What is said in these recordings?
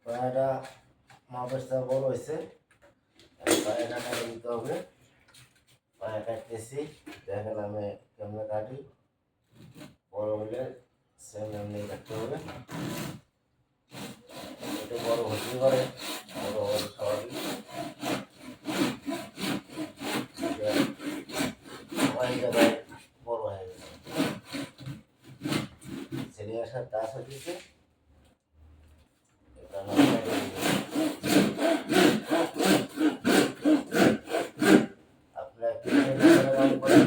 পায়রাটা মাপের চেয়ে বড় হয়েছে, পায়রাটা কেটে দিতে হবে। পায়রা কাটতেছি, দেখেন আমি কেমনে কাটি। বড় হলে সেম এমনি কাটতে হবে। এটা বড় হতে পারে, বড় হওয়ার স্বাভাবিক। সবাই জায়গায় বড় হয়ে গেছে, ছেলে আসার টাচ হচ্ছে। এটা না আপনারা কি রান করেন?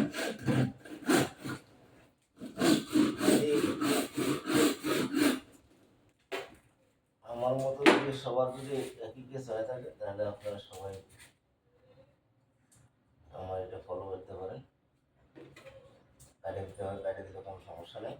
আমার মতো যদি সবার যদি একই কেস হয়ে থাকে তাহলে আপনারা সবাই আমার এটা ফলো করতে পারেন। কাটে দিতে হবে, কাটে দিলে কোনো সমস্যা নেই।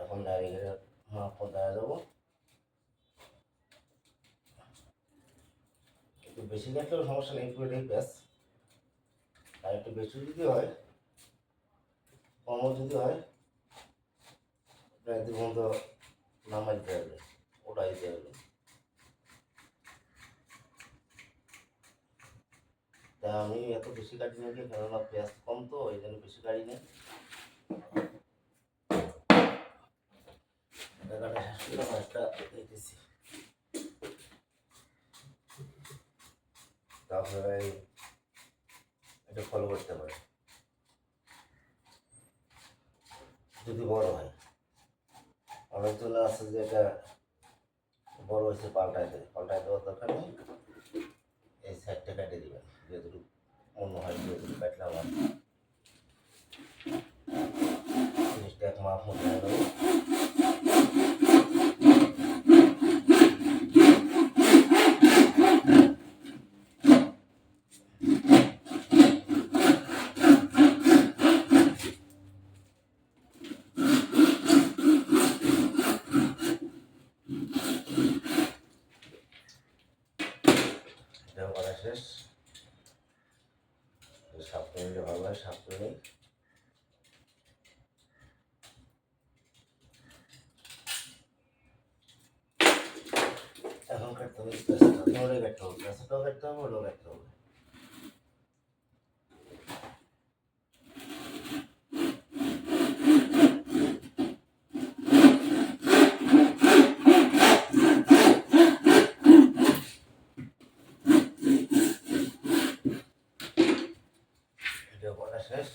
এখন ডাইরেক্টের মাপ দেওয়া যাবো। একটু বেশি কাটলেও সমস্যা নেই, একটু এটাই ব্যাস। আর একটু বেশি যদি হয়, কমও যদি হয়, প্রায় 2 ঘন্টা নামাই দিতে হবে, ওটাই দিতে হবে। তা আমি এত বেশি কাটি না, কেননা পেঁয়াজ কম তো এই জন্য বেশি কাটি না। কাটা শেষ করে মাছটা দিতেছি। তারপরে এটা ফলো করতে পারে যদি বড় হয়। অনেকজন আছে যে এটা বড় হয়েছে পাল্টাই দেওয়ার দরকার নেই। এই সাইডটা কেটে দিবেন, যেহেতু অন্য হয় যেহেতু কাটলাম আর জিনিসটা এক মাপ মতো হয়ে যাবে। এটাও করা শেষ। 7 মিনিটে ভালো হয়, 7 মিনিট। এখন কাটতে হবে পেঁচাটাও কাটতে হবে, পেঁচাটাও কাটতে হবে, ওটাও কাটতে হবে। এটাও করা শেষ।